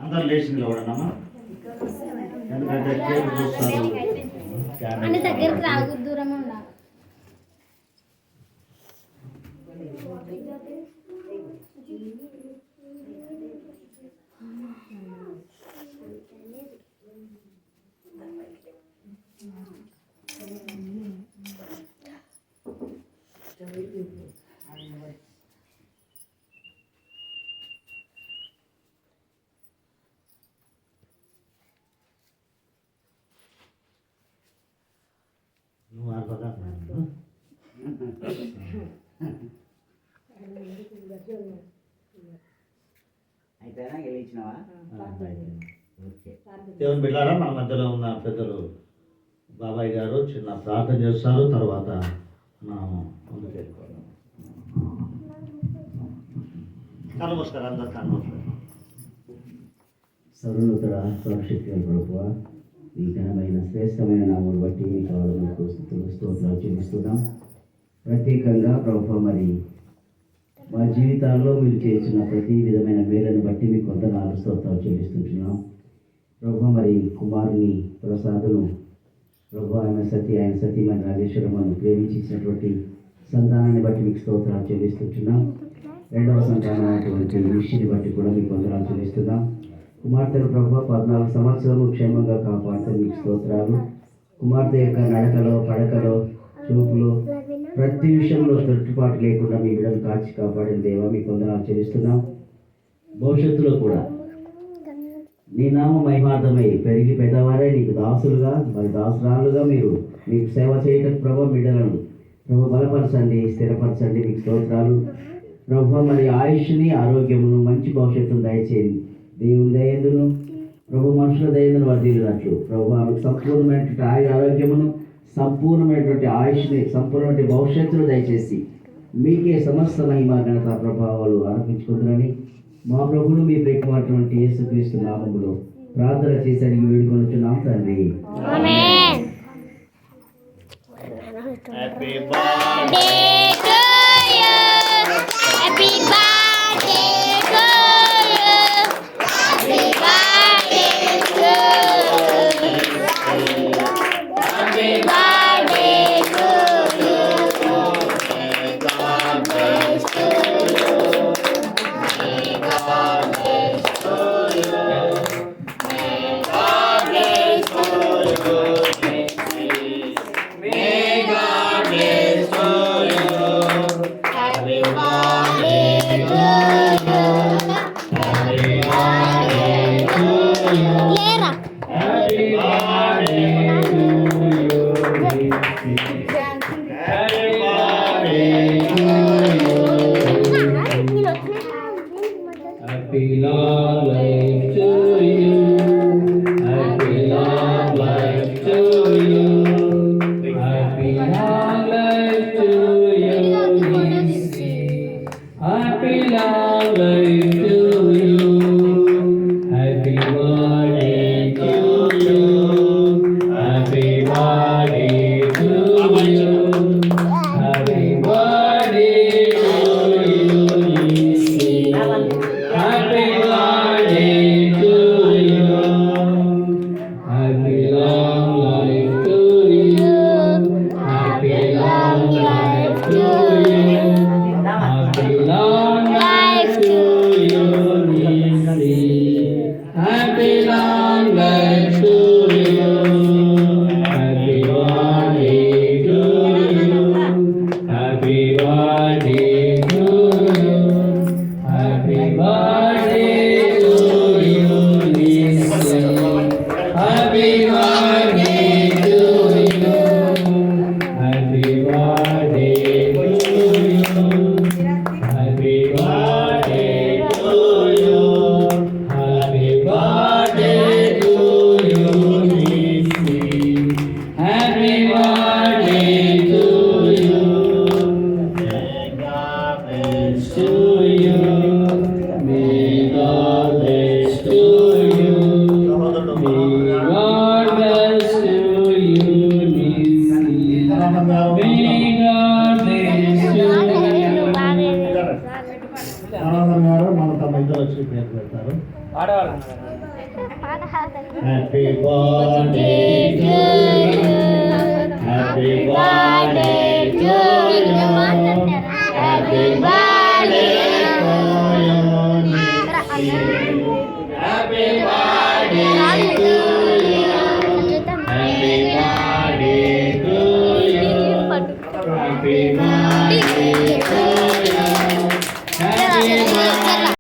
అందరు లేచి నిలబడమ్మా, ఎందుకంటే కేక్ చూస్తారు. దగ్గరికి రాగు, దూరం ఉండాలి. నువ్వు ఆడపదా అయిపోయినా గెలిచినావా? దేవుని బిడ్డారా, మన మధ్యలో ఉన్న పెద్దలు బాబాయ్ గారు చిన్న ప్రార్థన చేస్తారు. తర్వాత మనం ముందుకు వెళ్ళిపోదాం. నమస్కారం, అందరు నమస్కారం. సర్వోన్నతుడ సర్వశక్తి ప్రభువా, మీ ఘనమైన శ్రేష్టమైన నామమును బట్టి మీ కావాలకు స్తోత్రాలు చెల్లిస్తున్నాం. ప్రత్యేకంగా ప్రభువా, మరి మా జీవితాల్లో మీరు చేసిన ప్రతి విధమైన మేలను బట్టి మీకు వందనాలు స్తోత్రాలు చెల్లిస్తుంటున్నాం. ప్రభువా, మరి కుమారుని ప్రసాదును ప్రభువా, ఆయన సతీమణి రాజేశ్వరమ్మను ప్రేమించినటువంటి సంతానాన్ని బట్టి మీకు స్తోత్రాలు చెల్లిస్తుంటున్నాం. రెండవ సంతానమైనటువంటి విషయాన్ని బట్టి కూడా మీకు వందనాలు చెల్లిస్తున్నాం. కుమార్తెను ప్రభువా 14 సంవత్సరాలు క్షేమంగా కాపాడుతూ మీకు స్తోత్రాలు. కుమార్తె యొక్క నడకలో, పడకలో, చూపులో, ప్రతి విషయంలో తొట్టుపాటు లేకుండా మీ బిడ్డను కాచి కాపాడిన దేవా మీకు వందనాలు చెల్లిస్తున్నాం. భవిష్యత్తులో కూడా నీ నామ మహిమార్థమై పెరిగి పెద్దవారే నీకు దాసులుగా, మరి దాసురాలుగా మీకు సేవ చేయటం ప్రభు బిడ్డలను ప్రభు బలపరచండి, స్థిరపరచండి. మీకు స్తోత్రాలు ప్రభు. మరి ఆయుష్ని, ఆరోగ్యమును, మంచి భవిష్యత్తును దయచేయండి. దేవుని దయందును ప్రభు, మనుషుల దయందును వర్ధిల్లినట్లు ప్రభు ఆమెకు సంపూర్ణమైనటువంటి ఆరోగ్యమును, సంపూర్ణమైనటువంటి ఆయుష్ని, సంపూర్ణమైన భవిష్యత్తును దయచేసి మీకే సమస్త మహిమ, ఘనత, ప్రభావాలు ఆరోపించుకుంటున్నారని మా ప్రభువును మీ ప్రియకుమారుడైనటువంటి యేసుక్రీస్తు నామములో ప్రార్థన చేసి అడిగి వేడుకొనుచున్నాం తండ్రి. ఆమేన్. Happy birthday to you, happy birthday to you, happy birthday to you, happy birthday to you, God bless you, may God bless you, may God bless you, may God bless you. Happy birthday to you happy birthday to you happy birthday to you happy birthday to